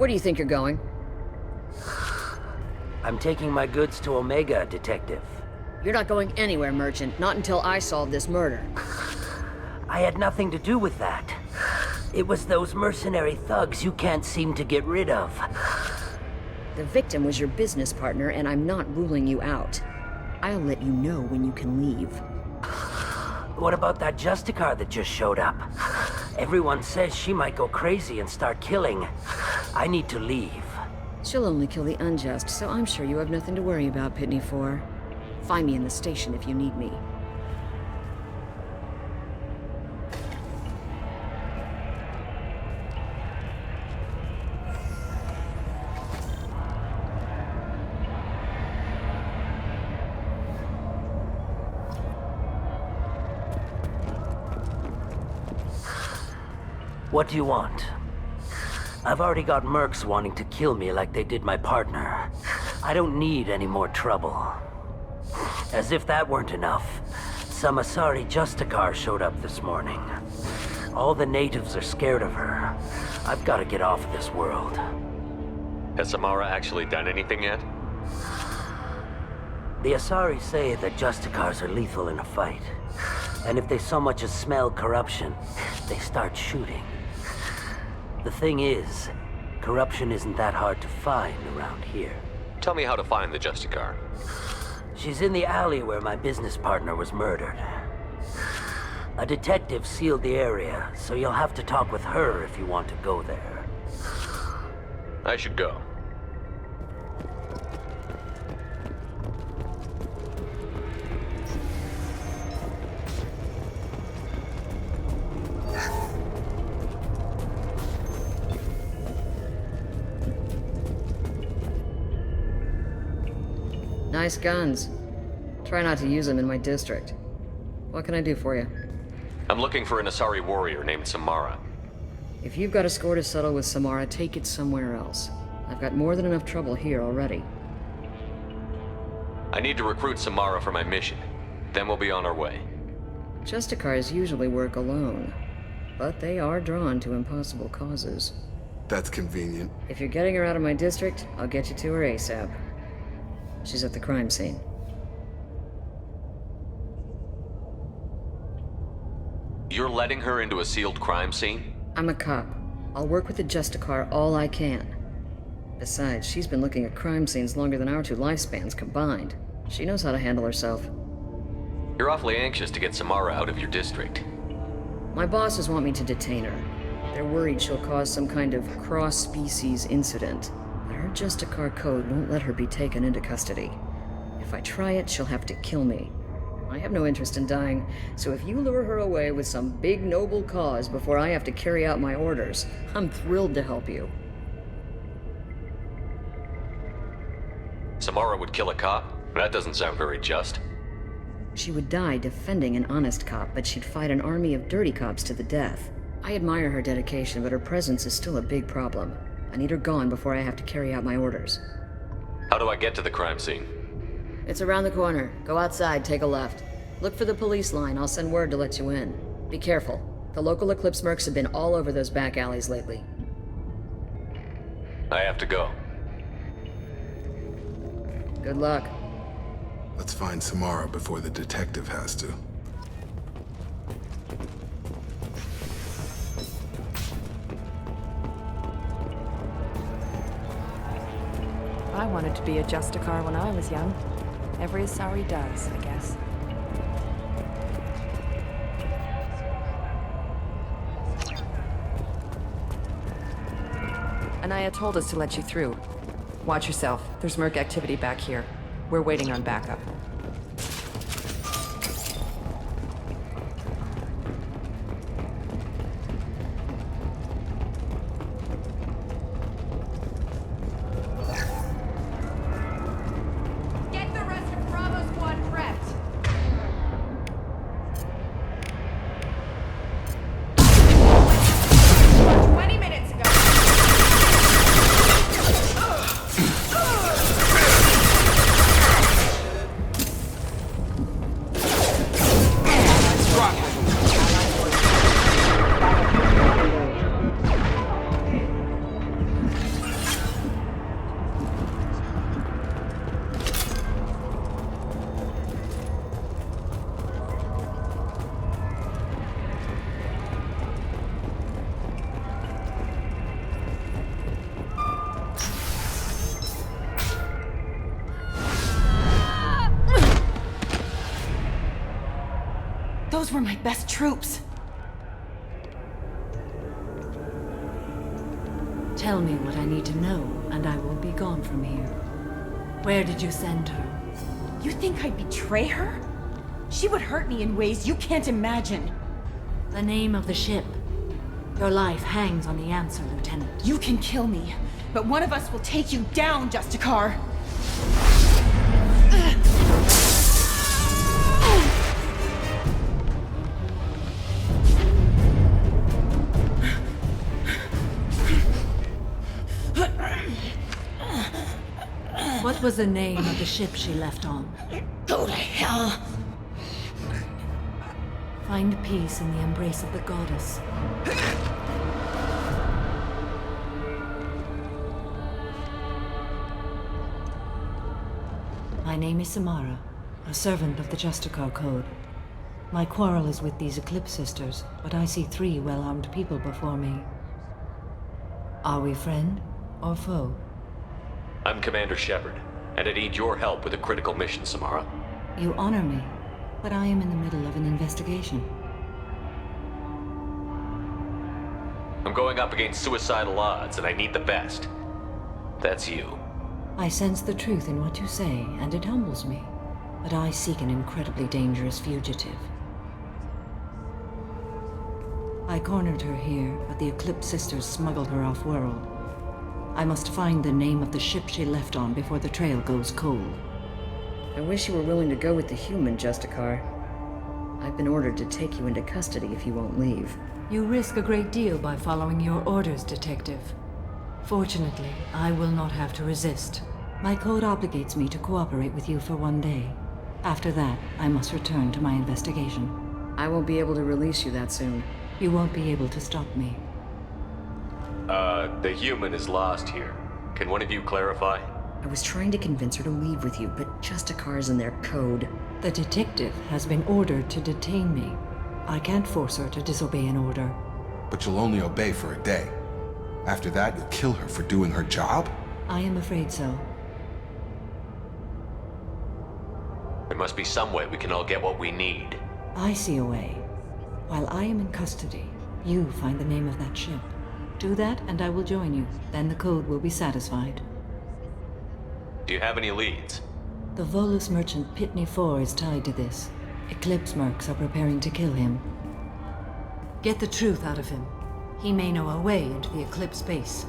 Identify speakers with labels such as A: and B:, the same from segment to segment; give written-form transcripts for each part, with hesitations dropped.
A: Where do you think you're going?
B: I'm taking my goods to Omega, Detective.
A: You're not going anywhere, Merchant. Not until I solve this murder.
B: I had nothing to do with that. It was those mercenary thugs you can't seem to get rid of.
A: The victim was your business partner, and I'm not ruling you out. I'll let you know when you can leave.
B: What about that Justicar that just showed up? Everyone says she might go crazy and start killing. I need to leave.
A: She'll only kill the unjust, so I'm sure you have nothing to worry about, Pitney 4. Find me in the station if you need me.
B: What do you want? I've already got mercs wanting to kill me like they did my partner. I don't need any more trouble. As if that weren't enough, some Asari Justicar showed up this morning. All the natives are scared of her. I've got to get off of this world.
C: Has Samara actually done anything yet?
B: The Asari say that Justicars are lethal in a fight. And if they so much as smell corruption, they start shooting. The thing is, corruption isn't that hard to find around here.
C: Tell me how to find the Justicar.
B: She's in the alley where my business partner was murdered. A detective sealed the area, so you'll have to talk with her if you want to go there.
C: I should go.
A: Nice guns. Try not to use them in my district. What can I do for you?
C: I'm looking for an Asari warrior named Samara.
A: If you've got a score to settle with Samara, take it somewhere else. I've got more than enough trouble here already.
C: I need to recruit Samara for my mission. Then we'll be on our way.
A: Justicars usually work alone, but they are drawn to impossible causes.
D: That's convenient.
A: If you're getting her out of my district, I'll get you to her ASAP. She's at the crime scene.
C: You're letting her into a sealed crime scene?
A: I'm a cop. I'll work with the Justicar all I can. Besides, she's been looking at crime scenes longer than our two lifespans combined. She knows how to handle herself.
C: You're awfully anxious to get Samara out of your district.
A: My bosses want me to detain her. They're worried she'll cause some kind of cross-species incident. But her Justicar code won't let her be taken into custody. If I try it, she'll have to kill me. I have no interest in dying, so if you lure her away with some big noble cause before I have to carry out my orders, I'm thrilled to help you.
C: Samara would kill a cop? That doesn't sound very just.
A: She would die defending an honest cop, but she'd fight an army of dirty cops to the death. I admire her dedication, but her presence is still a big problem. I need her gone before I have to carry out my orders.
C: How do I get to the crime scene?
A: It's around the corner. Go outside, take a left. Look for the police line. I'll send word to let you in. Be careful. The local Eclipse mercs have been all over those back alleys lately.
C: I have to go.
A: Good luck.
D: Let's find Samara before the detective has to.
E: I wanted to be a Justicar when I was young. Every Asari does, I guess. Anaya told us to let you through. Watch yourself. There's merc activity back here. We're waiting on backup.
F: Get the rest of Bravo Squad prepped. 20 minutes ago.
G: Those were my best troops.
H: Tell me what I need to know, and I will be gone from here. Where did you send her?
G: You think I'd betray her? She would hurt me in ways you can't imagine.
H: The name of the ship. Your life hangs on the answer, Lieutenant.
G: You can kill me, but one of us will take you down, Justicar.
H: What was the name of the ship she left on?
G: Go to hell.
H: Find peace in the embrace of the goddess. My name is Samara, a servant of the Justicar Code. My quarrel is with these Eclipse Sisters, but I see 3 well-armed people before me. Are we friend or foe?
C: I'm Commander Shepard, and I need your help with a critical mission, Samara.
H: You honor me, but I am in the middle of an investigation.
C: I'm going up against suicidal odds, and I need the best. That's you.
H: I sense the truth in what you say, and it humbles me. But I seek an incredibly dangerous fugitive. I cornered her here, but the Eclipse Sisters smuggled her off-world. I must find the name of the ship she left on before the trail goes cold.
A: I wish you were willing to go with the human, Justicar. I've been ordered to take you into custody if you won't leave.
H: You risk a great deal by following your orders, Detective. Fortunately, I will not have to resist. My code obligates me to cooperate with you for 1 day. After that, I must return to my investigation.
A: I won't be able to release you that soon.
H: You won't be able to stop me.
C: The human is lost here. Can one of you clarify?
A: I was trying to convince her to leave with you, but Justicar's in their code.
H: The detective has been ordered to detain me. I can't force her to disobey an order.
D: But you'll only obey for a day. After that, you'll kill her for doing her job?
H: I am afraid so.
C: There must be some way we can all get what we need.
H: I see a way. While I am in custody, you find the name of that ship. Do that, and I will join you. Then the code will be satisfied.
C: Do you have any leads?
H: The Volus merchant Pitney 4 is tied to this. Eclipse mercs are preparing to kill him. Get the truth out of him. He may know a way into the Eclipse base.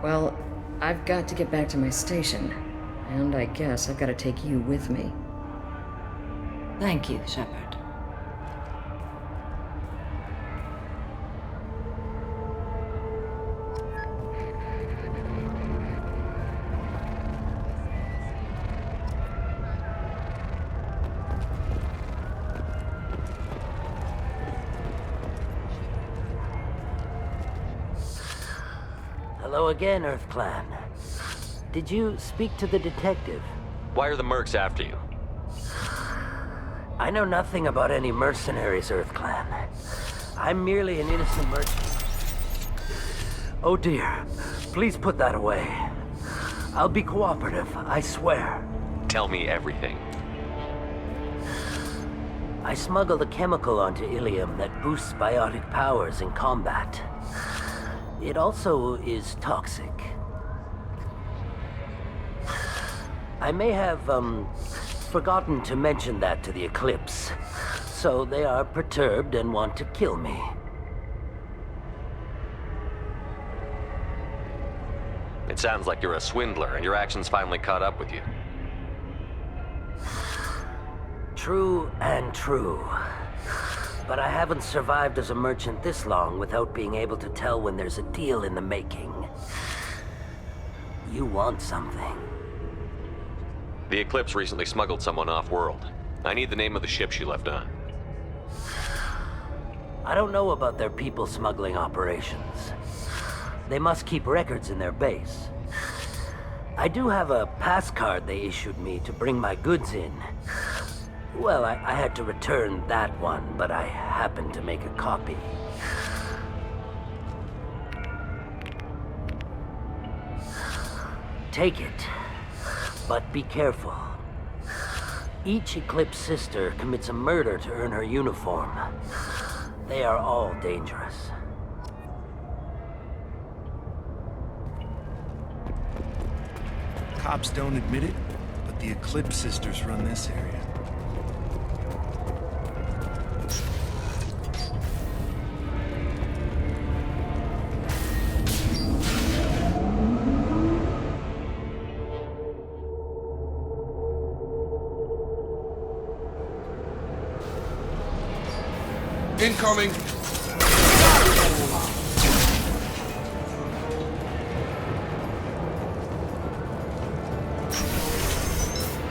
A: Well, I've got to get back to my station. And I guess I've got to take you with me.
H: Thank you, Shepard.
B: Hello again, Earth Clan. Did you speak to the detective?
C: Why are the mercs after you?
B: I know nothing about any mercenaries, Earth Clan. I'm merely an innocent merchant. Oh dear, please put that away. I'll be cooperative, I swear.
C: Tell me everything.
B: I smuggled a chemical onto Ilium that boosts biotic powers in combat. It also is toxic. I may have, forgotten to mention that to the Eclipse. So they are perturbed and want to kill me.
C: It sounds like you're a swindler, and your actions finally caught up with you.
B: True and true. But I haven't survived as a merchant this long without being able to tell when there's a deal in the making. You want something.
C: The Eclipse recently smuggled someone off-world. I need the name of the ship she left on.
B: I don't know about their people smuggling operations. They must keep records in their base. I do have a pass card they issued me to bring my goods in. Well, I had to return that one, but I happened to make a copy. Take it, but be careful. Each Eclipse sister commits a murder to earn her uniform. They are all dangerous.
I: Cops don't admit it, but the Eclipse sisters run this area.
D: Incoming!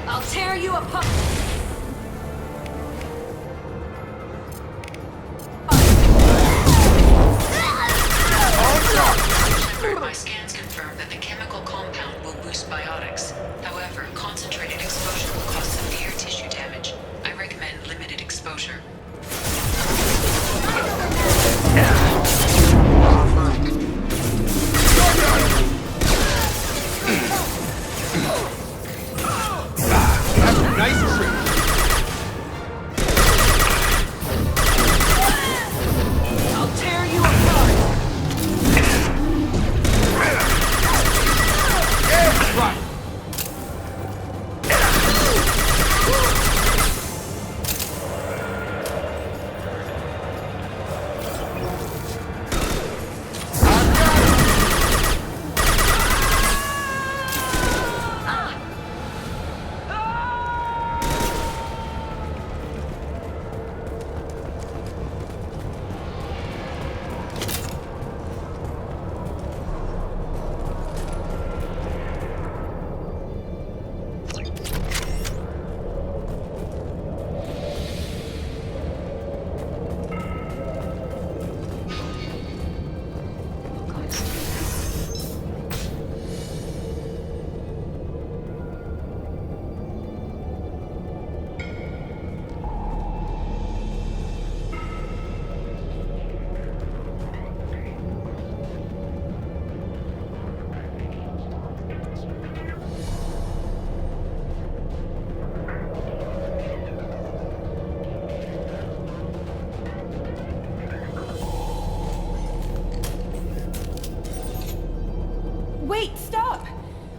G: I'll tear you apart!
J: My scans confirm that the chemical compound will boost biotics. However, concentrated exposure will cause severe tissue damage. I recommend limited exposure.
D: Nice trick!
G: I'll tear you apart!
D: Right!
G: Wait, stop!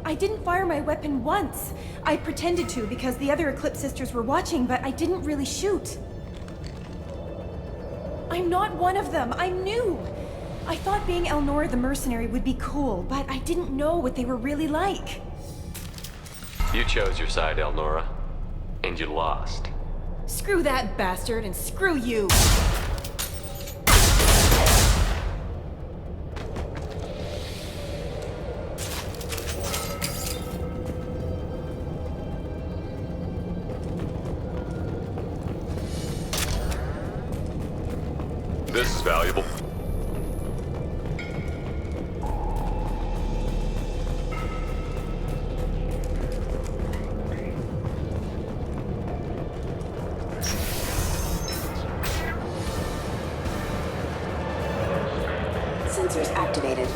G: I didn't fire my weapon once. I pretended to because the other Eclipse sisters were watching, but I didn't really shoot. I'm not one of them. I'm new. I thought being Elnora the mercenary would be cool, but I didn't know what they were really like.
C: You chose your side, Elnora, and you lost.
G: Screw that bastard and screw you!
C: This is valuable.
J: Sensors activated.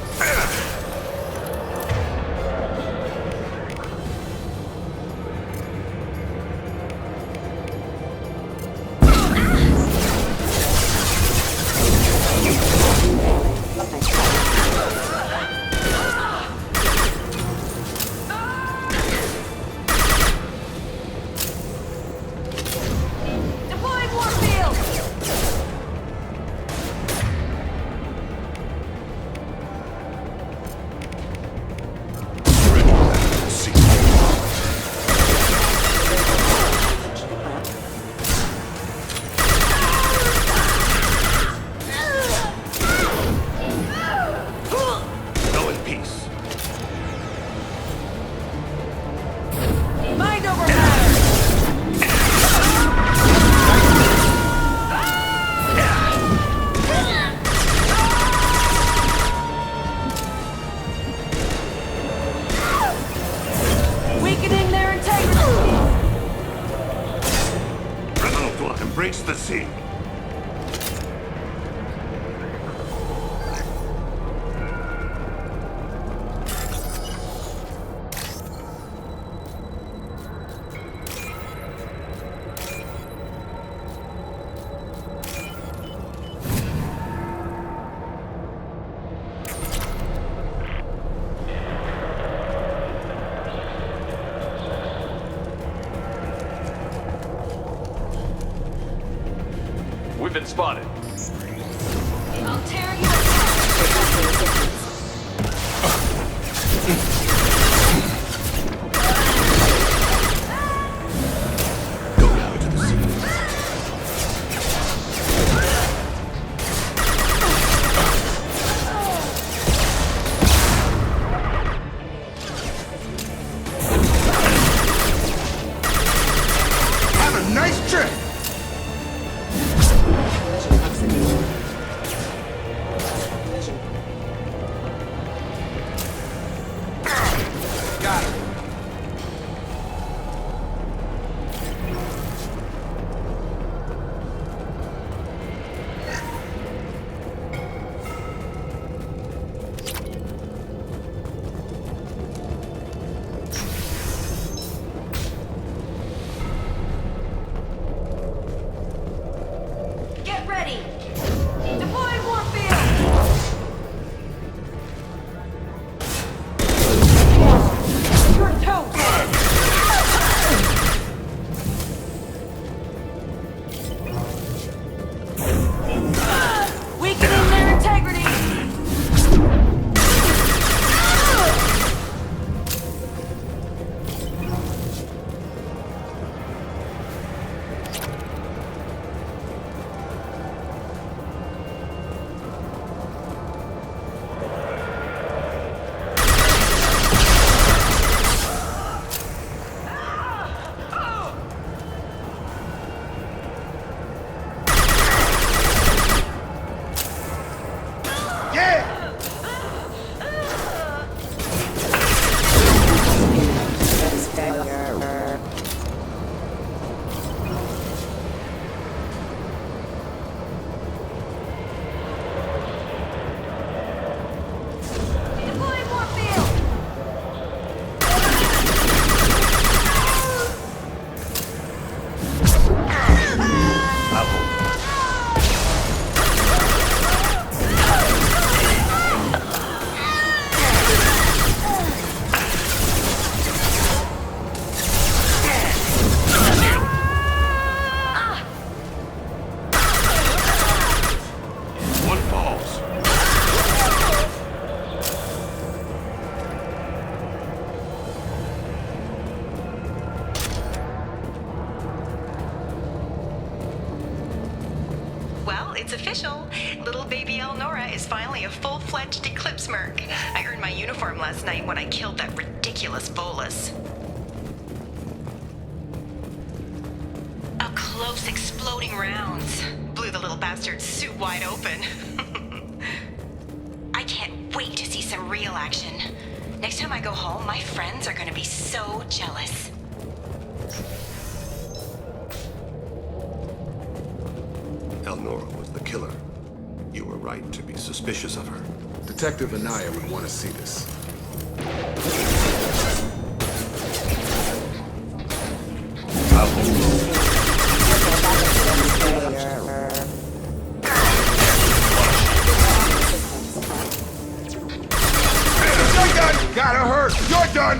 K: breach the sea.
C: We've been spotted.
F: I'll tear you apart.
K: Go now to the sea.
D: Have a nice trip! Got it.
F: Get ready! Deploying warfield! You're toast! Weakening their integrity! Deploying warfield!
K: One falls.
L: Well, it's official. Little baby Elnora is finally a full-fledged Eclipse merc. I earned my uniform last night when I killed that ridiculous bolus. Up close, exploding rounds. Blew the little bastard's suit wide open. I can't wait to see some real action. Next time I go home, my friends are gonna be so jealous.
K: Elnora was the killer. You were right to be suspicious of her.
D: Detective Anaya would want to see this.
K: You're done! Gotta hurt! You're done!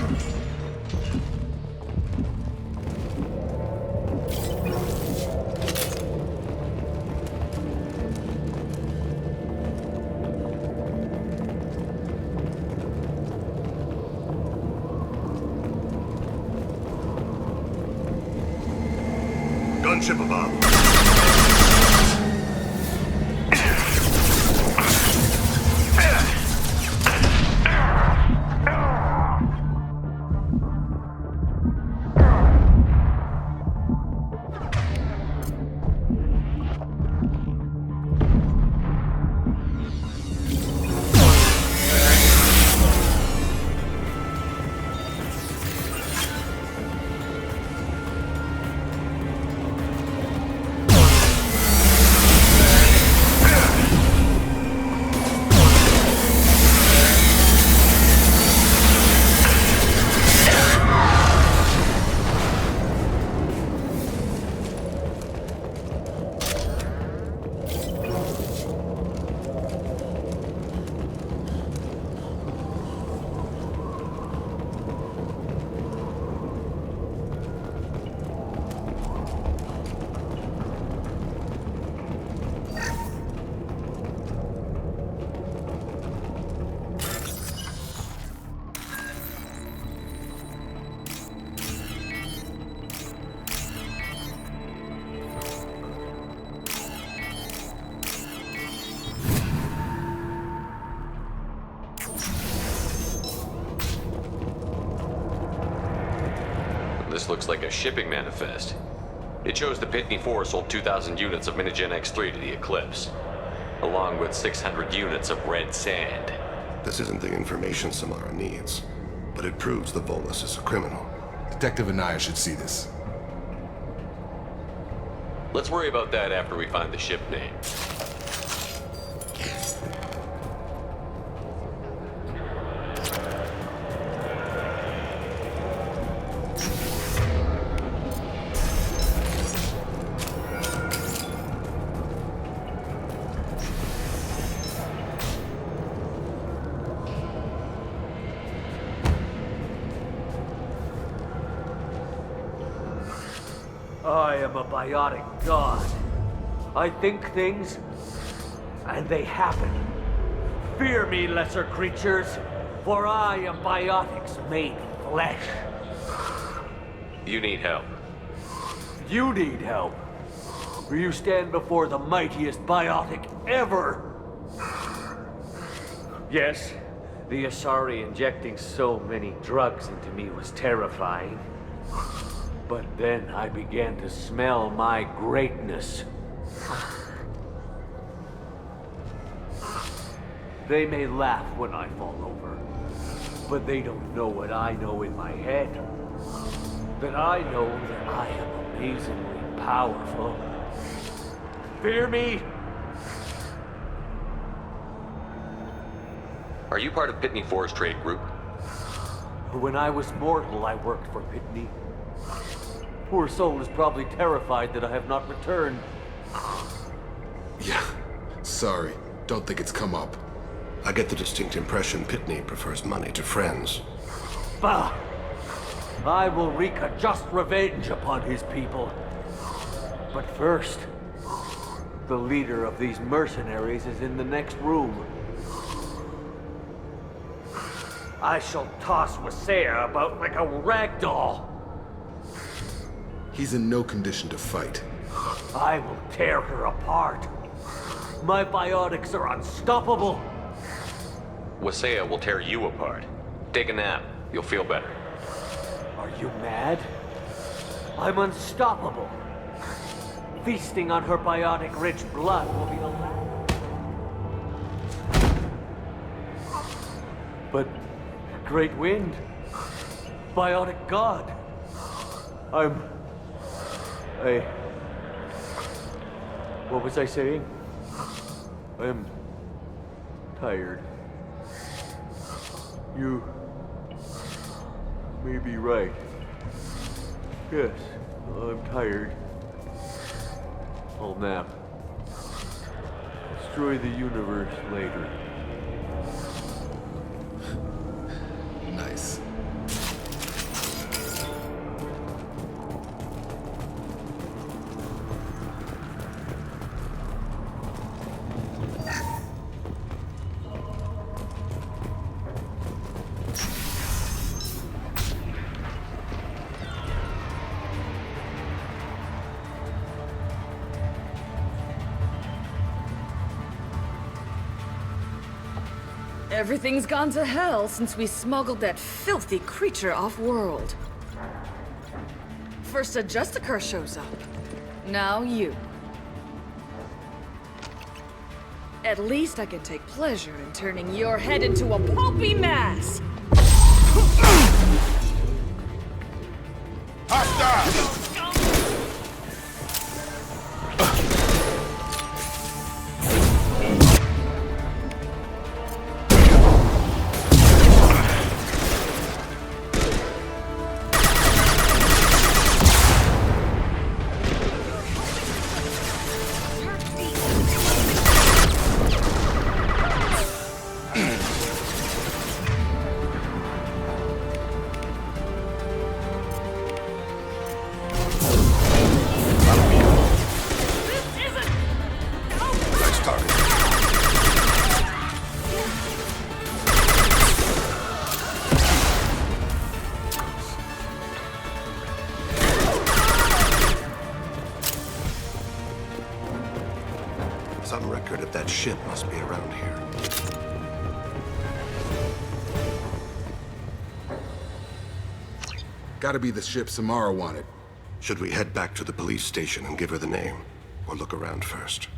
K: Gunship above.
C: This looks like a shipping manifest. It shows the Pitney 4 sold 2,000 units of Minigen X3 to the Eclipse, along with 600 units of red sand.
K: This isn't the information Samara needs, but it proves the Volus is a criminal.
D: Detective Anaya should see this.
C: Let's worry about that after we find the ship name.
B: I am a biotic god. I think things, and they happen. Fear me, lesser creatures, for I am biotics made flesh.
C: You need help.
B: You need help, or you stand before the mightiest biotic ever. Yes, the Asari injecting so many drugs into me was terrifying. But then I began to smell my greatness. They may laugh when I fall over, but they don't know what I know in my head. That I know that I am amazingly powerful. Fear me?
C: Are you part of Pitney 4's trade group?
B: When I was mortal, I worked for Pitney. Poor soul is probably terrified that I have not returned.
D: Yeah, sorry. Don't think it's come up.
K: I get the distinct impression Pitney prefers money to friends.
B: Bah! I will wreak a just revenge upon his people. But first, the leader of these mercenaries is in the next room. I shall toss Wasea about like a rag doll.
D: He's in no condition to fight.
B: I will tear her apart. My biotics are unstoppable.
C: Wasea will tear you apart. Take a nap. You'll feel better.
B: Are you mad? I'm unstoppable. Feasting on her biotic-rich blood will be the last. But great wind, biotic god. What was I saying? I'm tired. You may be right. Yes, I'm tired. I'll nap. Destroy the universe later.
D: Nice.
A: Everything's gone to hell since we smuggled that filthy creature off-world. First a Justicar shows up. Now you. At least I can take pleasure in turning your head into a pulpy mass!
D: Hasta!
K: Some record of that ship must be around here.
D: Gotta be the ship Samara wanted.
K: Should we head back to the police station and give her the name? Or look around first?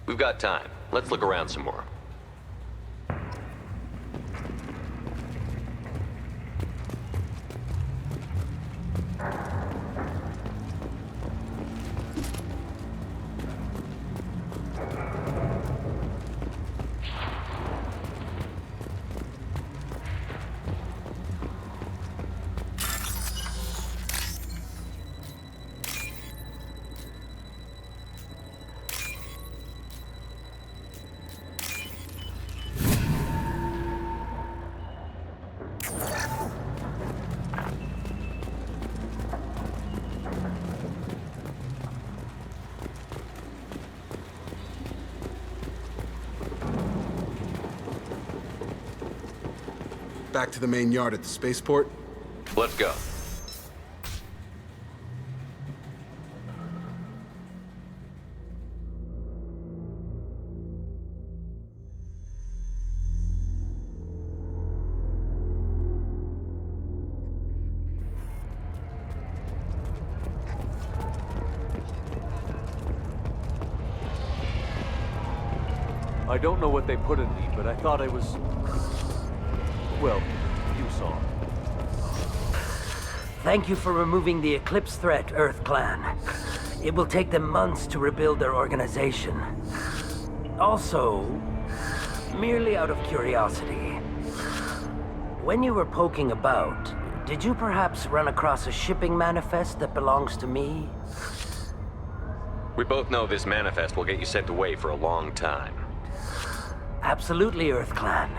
C: We've got time. Let's look around some more.
D: Back to the main yard at the spaceport?
C: Let's go.
M: I don't know what they put in me, but I thought I was... well, you saw.
B: Thank you for removing the Eclipse threat, Earth Clan. It will take them months to rebuild their organization. Also, merely out of curiosity, when you were poking about, did you perhaps run across a shipping manifest that belongs to me?
C: We both know this manifest will get you sent away for a long time.
B: Absolutely, Earth Clan.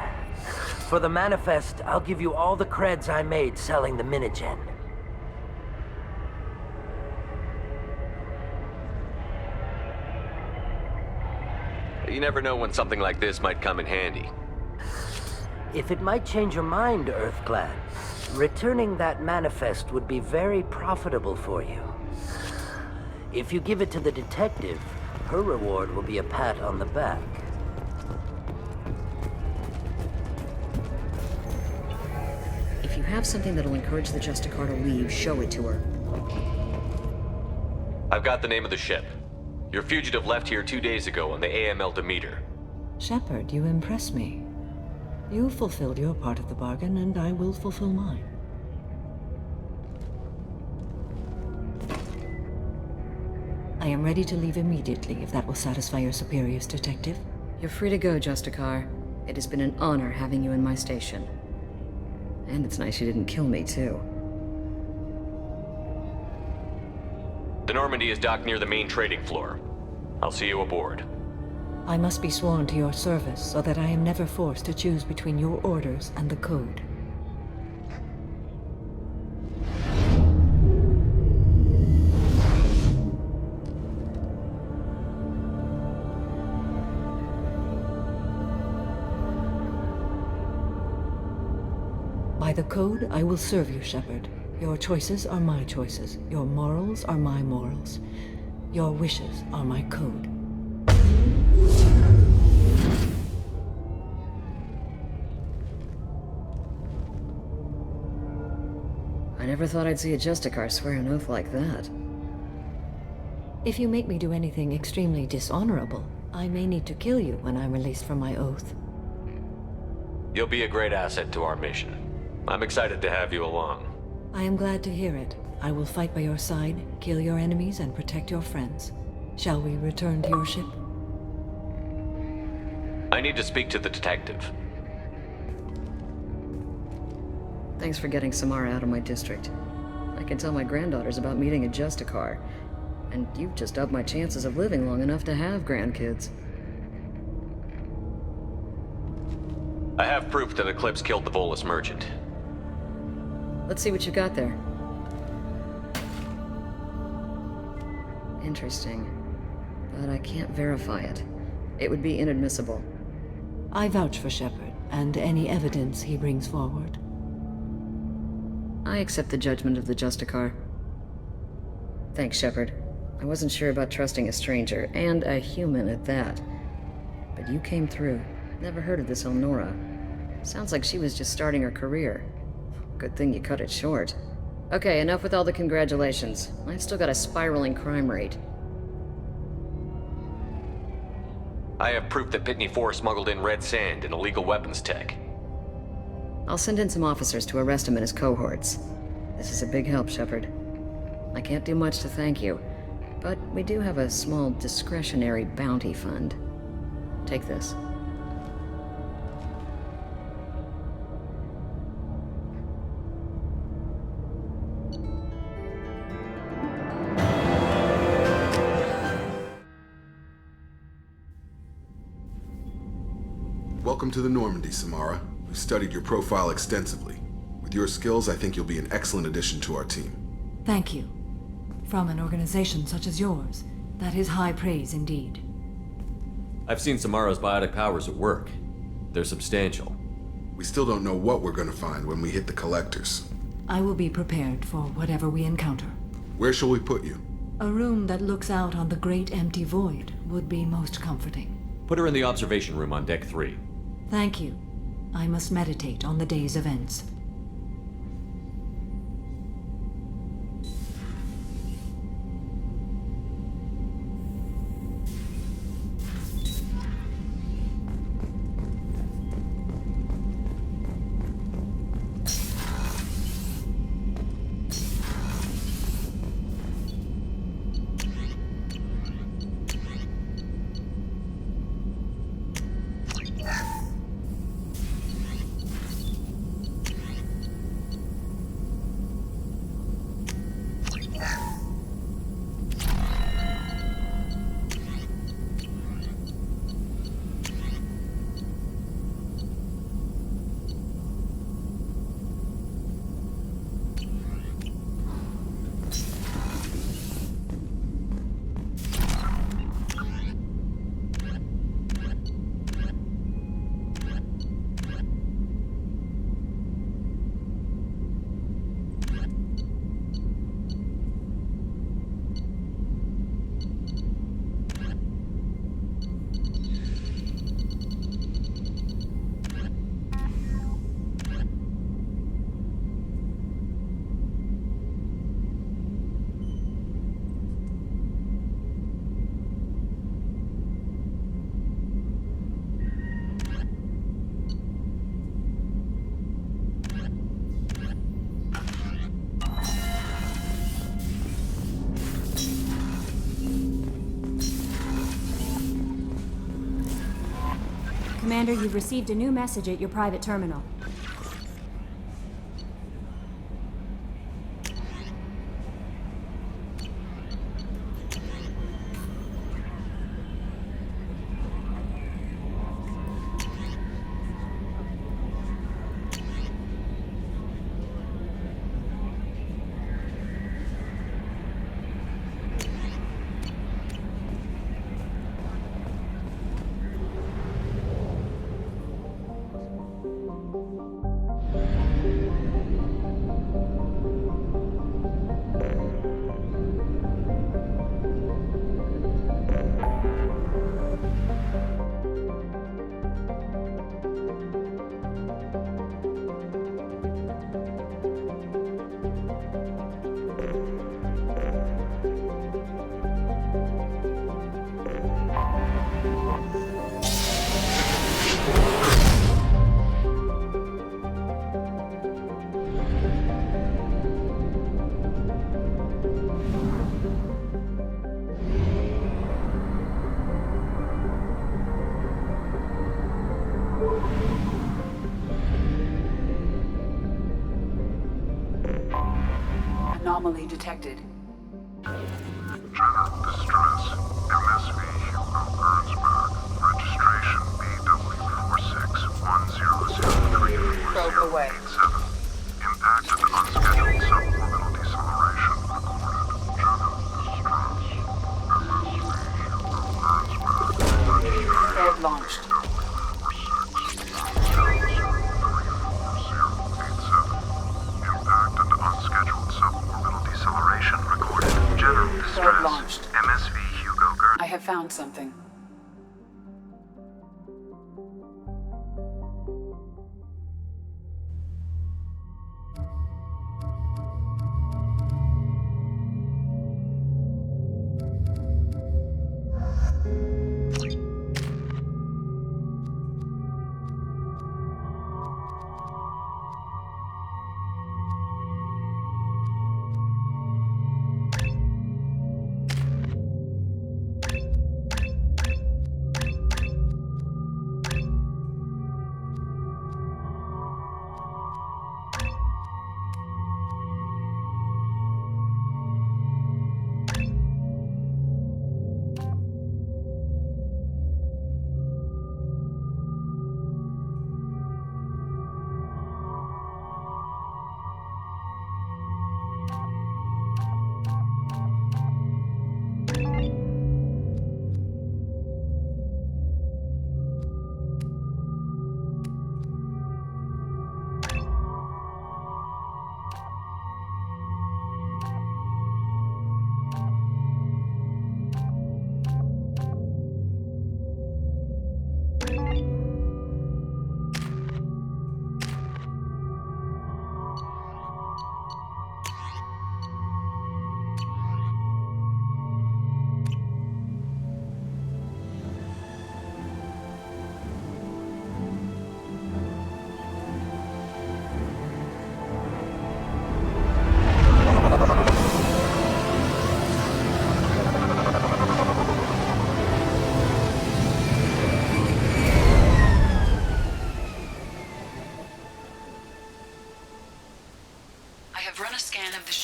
B: For the manifest, I'll give you all the creds I made selling the Minigen.
C: You never know when something like this might come in handy.
B: If it might change your mind, Earth Clan, returning that manifest would be very profitable for you. If you give it to the detective, her reward will be a pat on the back.
A: If you have something that'll encourage the Justicar to leave, show it to her.
C: I've got the name of the ship. Your fugitive left here 2 days ago on the AML Demeter.
H: Shepard, you impress me. You fulfilled your part of the bargain, and I will fulfill mine. I am ready to leave immediately, if that will satisfy your superiors, Detective.
A: You're free to go, Justicar. It has been an honor having you in my station. And it's nice you didn't kill me, too.
C: The Normandie is docked near the main trading floor. I'll see you aboard.
H: I must be sworn to your service so that I am never forced to choose between your orders and the Code. By the Code, I will serve you, Shepard. Your choices are my choices. Your morals are my morals. Your wishes are my code.
A: I never thought I'd see a Justicar swear an oath like that.
H: If you make me do anything extremely dishonorable, I may need to kill you when I'm released from my oath.
C: You'll be a great asset to our mission. I'm excited to have you along.
H: I am glad to hear it. I will fight by your side, kill your enemies, and protect your friends. Shall we return to your ship?
C: I need to speak to the detective.
A: Thanks for getting Samara out of my district. I can tell my granddaughters about meeting a Justicar. And you've just upped my chances of living long enough to have grandkids.
C: I have proof that Eclipse killed the Volus merchant.
A: Let's see what you got there. Interesting. But I can't verify it. It would be inadmissible.
H: I vouch for Shepard, and any evidence he brings forward.
A: I accept the judgment of the Justicar. Thanks, Shepard. I wasn't sure about trusting a stranger, and a human at that. But you came through. Never heard of this Elnora. Sounds like she was just starting her career. Good thing you cut it short. Okay, enough with all the congratulations. I've still got a spiraling crime rate.
C: I have proof that Pitney 4 smuggled in red sand and illegal weapons tech.
A: I'll send in some officers to arrest him and his cohorts. This is a big help, Shepard. I can't do much to thank you, but we do have a small discretionary bounty fund. Take this.
D: Welcome to the Normandy, Samara. We've studied your profile extensively. With your skills, I think you'll be an excellent addition to our team.
H: Thank you. From an organization such as yours, that is high praise indeed.
C: I've seen Samara's biotic powers at work. They're substantial.
D: We still don't know what we're going to find when we hit the collectors.
H: I will be prepared for whatever we encounter.
D: Where shall we put you?
H: A room that looks out on the great empty void would be most comforting.
C: Put her in the observation room on Deck 3.
H: Thank you. I must meditate on the day's events.
N: Commander, you've received a new message at your private terminal.
J: Anomaly detected.
K: General distress. MSV Hugo Bernsberg. Registration BW4610034087.
J: Probe away.
K: Impacted unscheduled suborbital deceleration recorded. General distress.
J: Probe launched. Launched.
K: MSV Hugo Gert.
J: I have found something.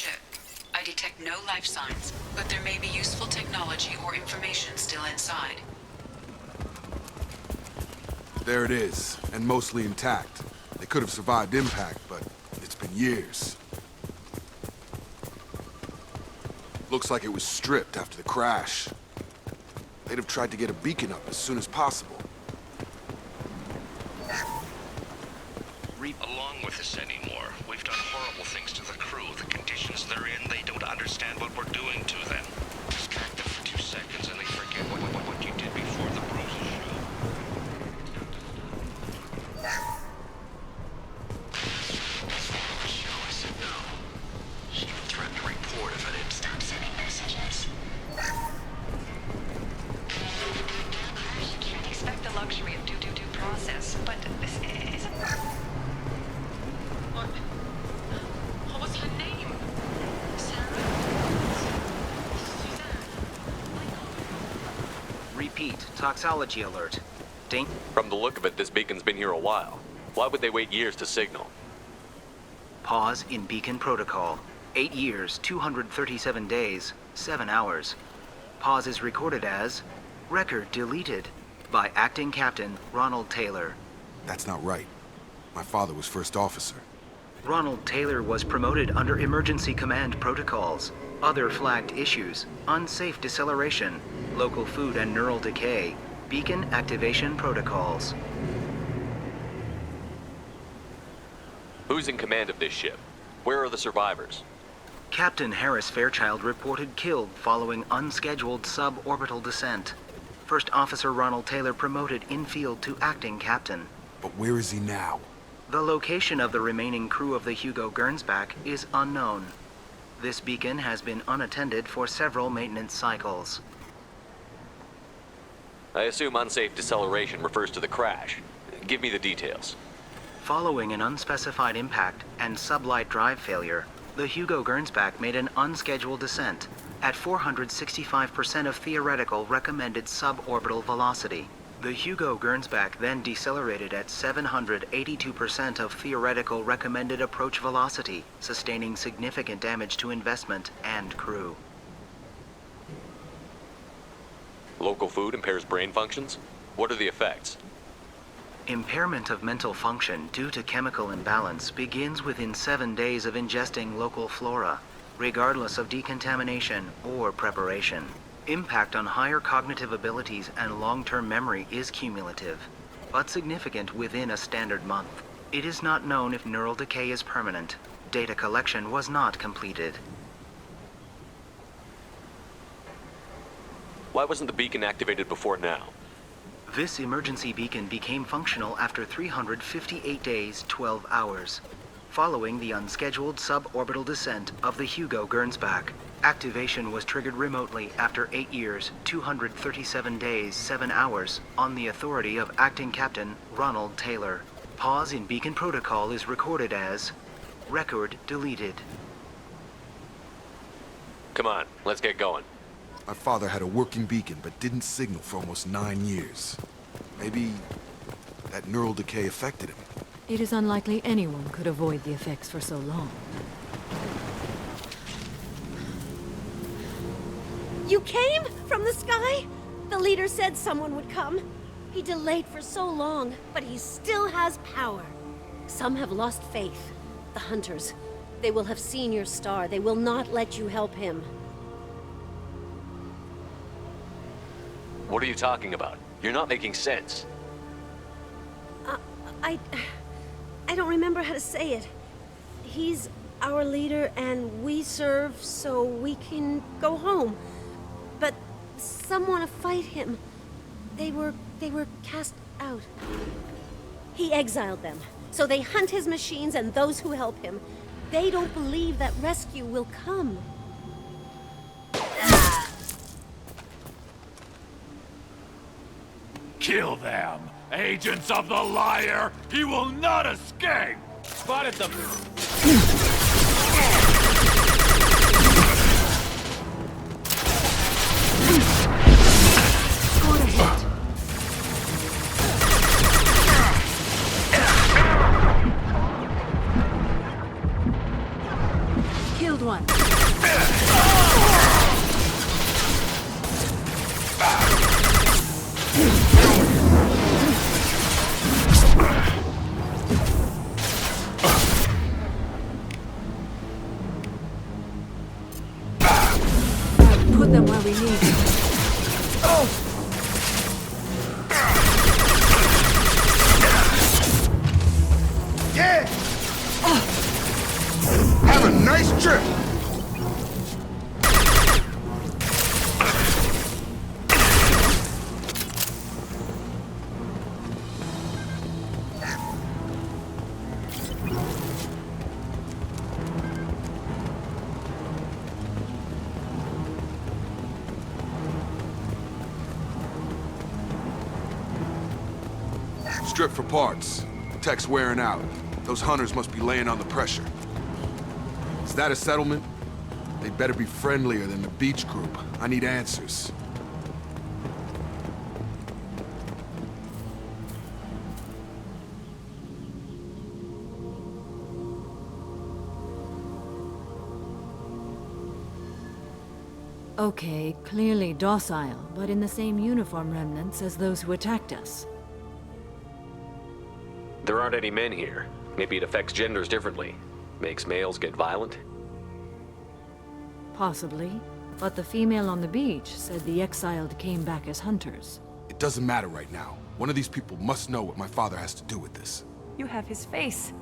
J: ship. I detect no life signs, but there may be useful technology or information still inside.
D: There it is, and mostly intact. They could have survived impact, but it's been years. Looks like it was stripped after the crash. They'd have tried to get a beacon up as soon as possible.
O: Along with this anymore. We've done horrible things to the crew. The conditions they're in, they don't understand what we're doing to them. Distract them for 2 seconds and they forget what you did before the bruises show. I said no. She even threatened to report if I didn't stop sending messages.
L: You can't expect the luxury of due process, but this isn't... What was her name? Sarah?
P: Repeat, toxology alert.
C: From the look of it, this beacon's been here a while. Why would they wait years to signal?
P: Pause in beacon protocol. 8 years, 237 days, 7 hours. Pause is recorded as record deleted by Acting Captain Ronald Taylor.
D: That's not right. My father was first officer.
P: Ronald Taylor was promoted under emergency command protocols. Other flagged issues: unsafe deceleration, local food and neural decay, beacon activation protocols.
C: Who's in command of this ship? Where are the survivors?
P: Captain Harris Fairchild reported killed following unscheduled suborbital descent. First Officer Ronald Taylor promoted in-field to acting captain.
D: But where is he now?
P: The location of the remaining crew of the Hugo Gernsback is unknown. This beacon has been unattended for several maintenance cycles.
C: I assume unsafe deceleration refers to the crash. Give me the details.
P: Following an unspecified impact and sublight drive failure, the Hugo Gernsback made an unscheduled descent at 465% of theoretical recommended suborbital velocity. The Hugo Gernsback then decelerated at 782% of theoretical recommended approach velocity, sustaining significant damage to investment and crew.
C: Local food impairs brain functions? What are the effects?
P: Impairment of mental function due to chemical imbalance begins within 7 days of ingesting local flora, regardless of decontamination or preparation. Impact on higher cognitive abilities and long-term memory is cumulative, but significant within a standard month. It is not known if neural decay is permanent. Data collection was not completed.
C: Why wasn't the beacon activated before now?
P: This emergency beacon became functional after 358 days, 12 hours, following the unscheduled suborbital descent of the Hugo Gernsback. Activation was triggered remotely after 8 years, 237 days, 7 hours, on the authority of Acting Captain Ronald Taylor. Pause in beacon protocol is recorded as record deleted.
C: Come on, let's get going.
D: My father had a working beacon, but didn't signal for almost 9 years. Maybe that neural decay affected him.
E: It is unlikely anyone could avoid the effects for so long.
Q: You came? From the sky? The leader said someone would come. He delayed for so long, but he still has power. Some have lost faith. The hunters. They will have seen your star. They will not let you help him.
C: What are you talking about? You're not making sense.
Q: I don't remember how to say it. He's our leader and we serve so we can go home. But some want to fight him. They were cast out. He exiled them. So they hunt his machines and those who help him. They don't believe that rescue will come.
R: Kill them! Agents of the liar! He will not escape! Spotted them!
E: Scored a hit. Killed one. Put them where we need.
D: Yeah! Have a nice trip! Strip for parts. Tech's wearing out. Those hunters must be laying on the pressure. Is that a settlement? They'd better be friendlier than the beach group. I need answers.
H: Okay, clearly docile, but in the same uniform remnants as those who attacked us.
C: There aren't any men here. Maybe it affects genders differently. Makes males get violent?
H: Possibly. But the female on the beach said the exiled came back as hunters.
D: It doesn't matter right now. One of these people must know what my father has to do with this.
E: You have his face.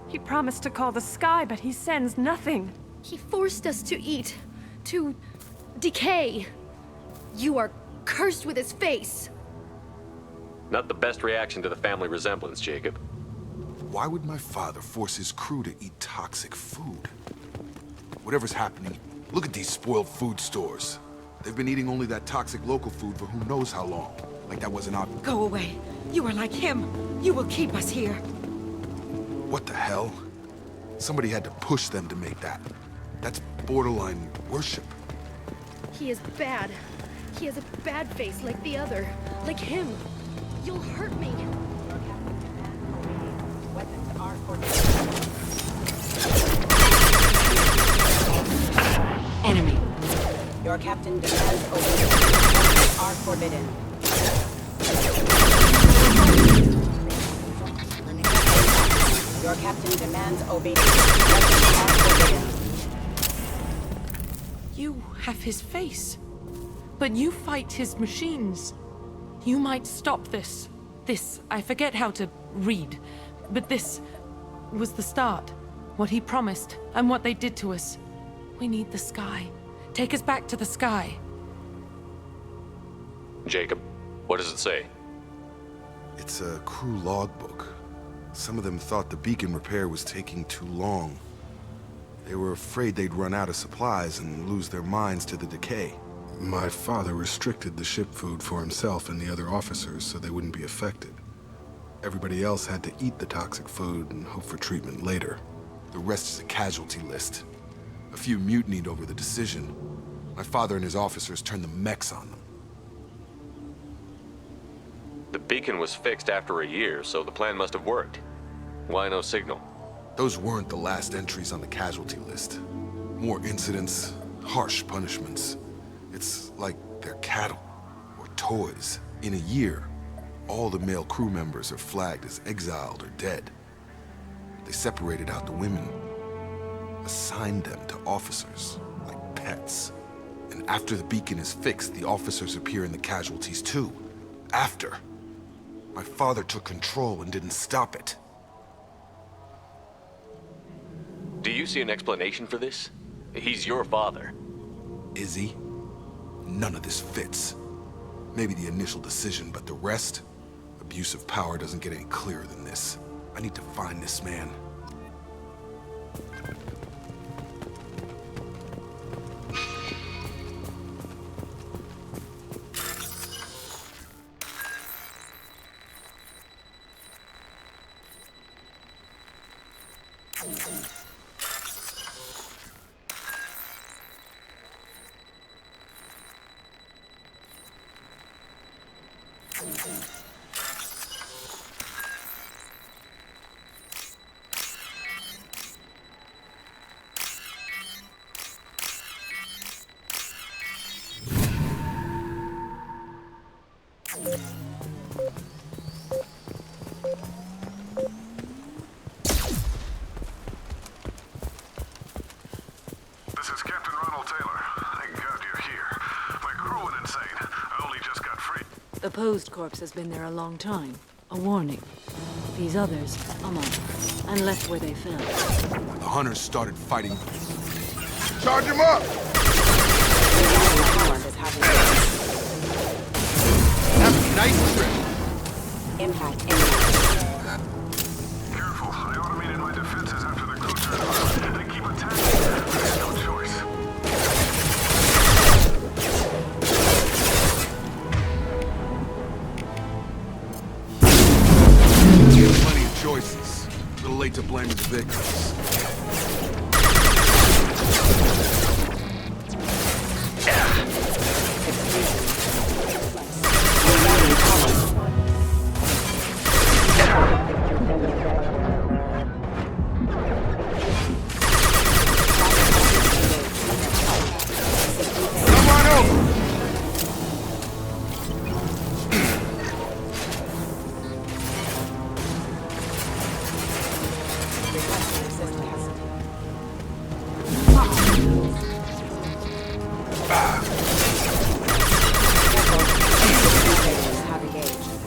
E: He promised to call the sky, but he sends nothing.
S: He forced us to eat, to decay. You are cursed with his face.
C: Not the best reaction to the family resemblance, Jacob.
D: Why would my father force his crew to eat toxic food? Whatever's happening, look at these spoiled food stores. They've been eating only that toxic local food for who knows how long. Like that wasn't out.
F: Go away. You are like him. You will keep us here.
D: What the hell? Somebody had to push them to make that. That's borderline worship.
S: He is bad. He has a bad face like the other. Like him. You'll hurt me.
F: Weapons are
N: Enemy.
F: Your captain demands obedience. Weapons are forbidden. Your captain demands obedience. Weapons are forbidden.
E: You have his face. But you fight his machines. You might stop this. This, I forget how to read. But this was the start. What he promised, and what they did to us. We need the sky. Take us back to the sky.
C: Jacob, what does it say?
D: It's a crew logbook. Some of them thought the beacon repair was taking too long. They were afraid they'd run out of supplies and lose their minds to the decay. My father restricted the ship food for himself and the other officers so they wouldn't be affected. Everybody else had to eat the toxic food and hope for treatment later. The rest is a casualty list. A few mutinied over the decision. My father and his officers turned the mechs on them.
C: The beacon was fixed after a year, so the plan must have worked. Why no signal?
D: Those weren't the last entries on the casualty list. More incidents, harsh punishments. It's like they're cattle, or toys. In a year, all the male crew members are flagged as exiled or dead. They separated out the women, assigned them to officers, like pets. And after the beacon is fixed, the officers appear in the casualties too. After. My father took control and didn't stop it.
C: Do you see an explanation for this? He's your father.
D: Is he? None of this fits. Maybe the initial decision, but the rest? Abuse of power doesn't get any clearer than this. I need to find this man.
H: The posed corpse has been there a long time. A warning. These others, a month, and left where they fell.
D: The hunters started fighting. Charge him up! Have a nice trip.
F: Impact.
T: Careful, I automated my defenses after the crew turned on. They keep attacking. There's no choice.
D: Plenty of choices. A little late to blame the victims.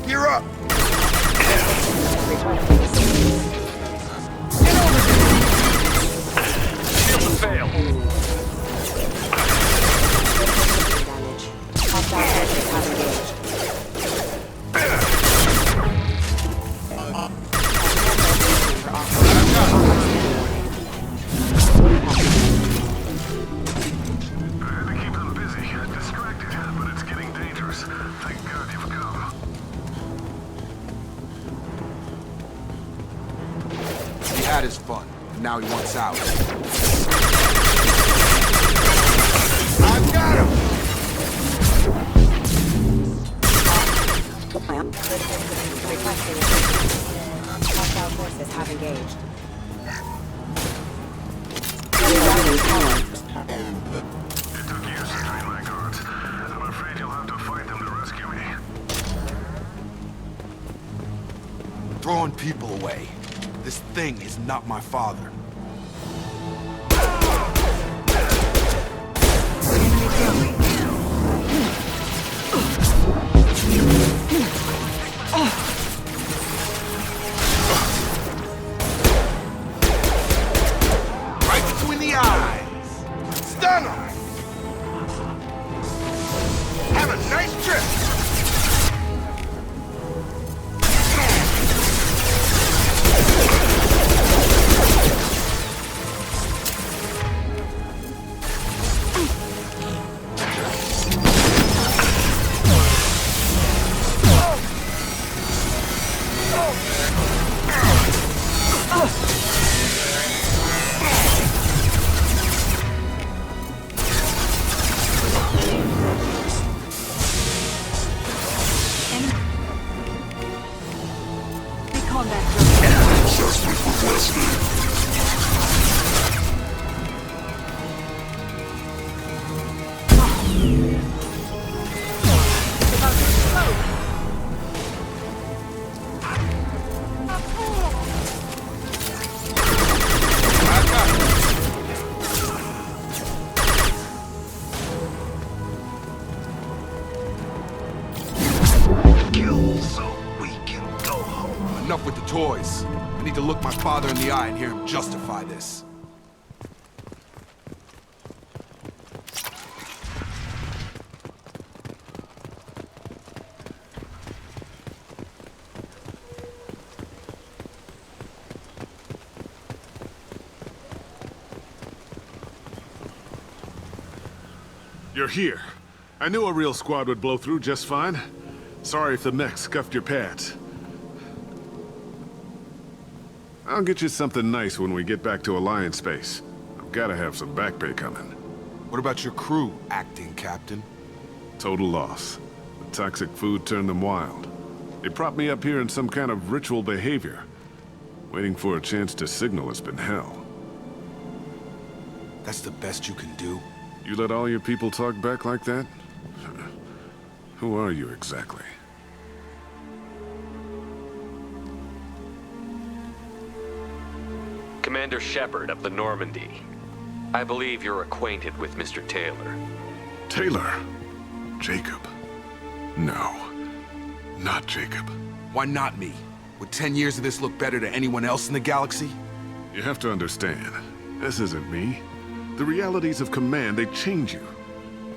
D: You're up!
R: Shield to fail.
D: He had his fun, and now he wants out. I've got him!
F: Hostile forces have engaged.
T: It took years to train my guards. I'm afraid you'll have to fight them to rescue me.
D: Throwing people away. This thing is not my father. Right between the eyes. Stun him! Have a nice trip! Enough with the toys. I need to look my father in the eye and hear him justify this.
T: You're here. I knew a real squad would blow through just fine. Sorry if the mech scuffed your pads. I'll get you something nice when we get back to Alliance space. I've gotta have some back pay coming.
D: What about your crew, acting captain?
T: Total loss. The toxic food turned them wild. They propped me up here in some kind of ritual behavior. Waiting for a chance to signal has been hell.
D: That's the best you can do?
T: You let all your people talk back like that? Who are you exactly?
C: Commander Shepard of the Normandie. I believe you're acquainted with Mr. Taylor.
T: Taylor? Jacob? No. Not Jacob.
D: Why not me? Would 10 years of this look better to anyone else in the galaxy?
T: You have to understand, this isn't me. The realities of command, they change you.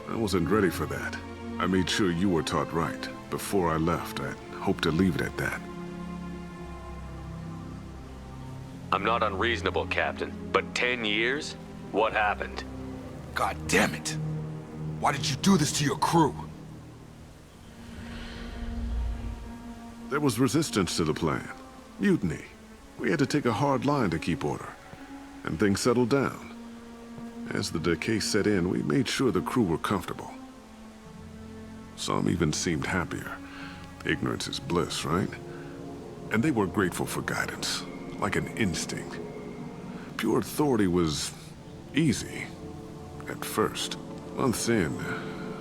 T: I wasn't ready for that. I made sure you were taught right. Before I left, I hoped to leave it at that.
C: I'm not unreasonable, Captain, but 10 years? What happened?
D: God damn it! Why did you do this to your crew?
T: There was resistance to the plan. Mutiny. We had to take a hard line to keep order. And things settled down. As the decay set in, we made sure the crew were comfortable. Some even seemed happier. Ignorance is bliss, right? And they were grateful for guidance, like an instinct. Pure authority was easy, at first. Months in,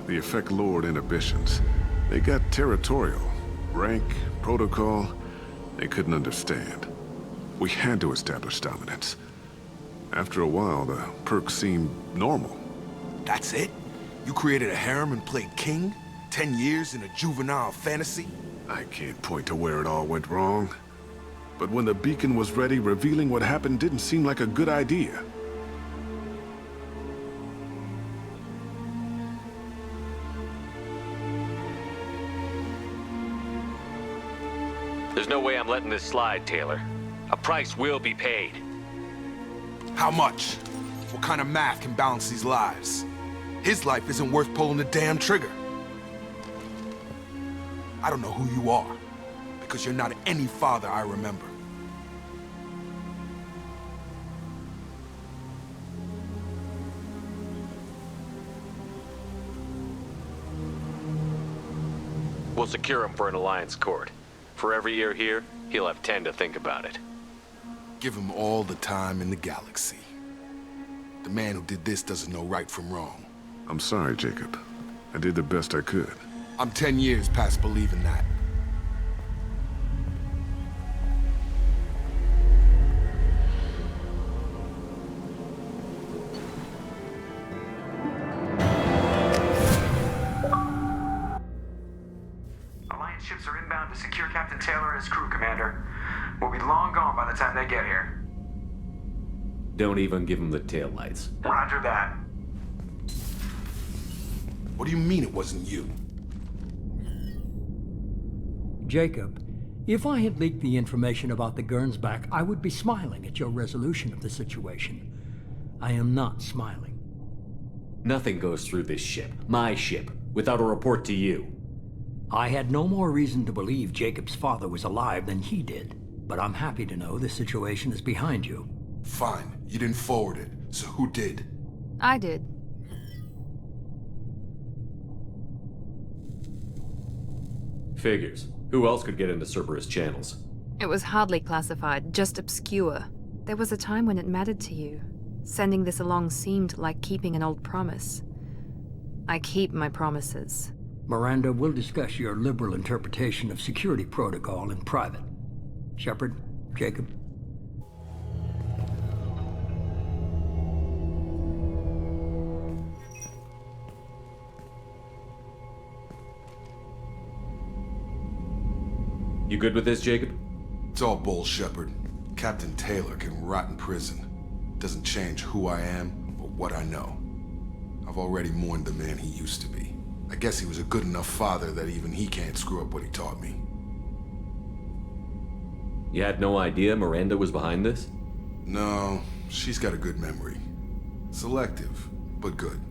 T: the effect lowered inhibitions. They got territorial. Rank, protocol, they couldn't understand. We had to establish dominance. After a while, the perks seemed normal.
D: That's it? You created a harem and played king? 10 years in a juvenile fantasy?
T: I can't point to where it all went wrong. But when the beacon was ready, revealing what happened didn't seem like a good idea.
C: There's no way I'm letting this slide, Taylor. A price will be paid.
D: How much? What kind of math can balance these lives? His life isn't worth pulling the damn trigger. I don't know who you are, because you're not any father I remember.
C: We'll secure him for an alliance court. For every year here, he'll have 10 to think about it.
D: Give him all the time in the galaxy. The man who did this doesn't know right from wrong.
T: I'm sorry, Jacob. I did the best I could.
D: I'm 10 years past believing that.
P: Alliance ships are inbound to secure Captain Taylor and his crew, Commander. We'll be long gone by the time they get here.
M: Don't even give him the taillights.
P: Roger that.
D: What do you mean it wasn't you?
U: Jacob, if I had leaked the information about the Gernsback, I would be smiling at your resolution of the situation. I am not smiling.
M: Nothing goes through this ship, my ship, without a report to you.
U: I had no more reason to believe Jacob's father was alive than he did, but I'm happy to know the situation is behind you.
D: Fine. You didn't forward it, so who did?
V: I did.
M: Figures. Who else could get into Cerberus channels?
V: It was hardly classified, just obscure. There was a time when it mattered to you. Sending this along seemed like keeping an old promise. I keep my promises.
U: Miranda, we'll discuss your liberal interpretation of security protocol in private. Shepard, Jacob.
M: You good with this, Jacob?
D: It's all bull, Shepard. Captain Taylor can rot in prison. Doesn't change who I am or what I know. I've already mourned the man he used to be. I guess he was a good enough father that even he can't screw up what he taught me.
M: You had no idea Miranda was behind this?
D: No, she's got a good memory. Selective, but good.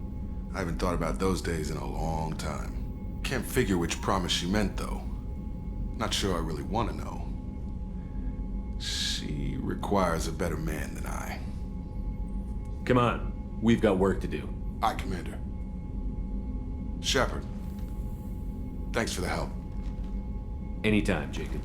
D: I haven't thought about those days in a long time. Can't figure which promise she meant, though. Not sure I really want to know. She requires a better man than I.
M: Come on, we've got work to do.
D: Aye, Commander. Shepard, thanks for the help.
M: Anytime, Jacob.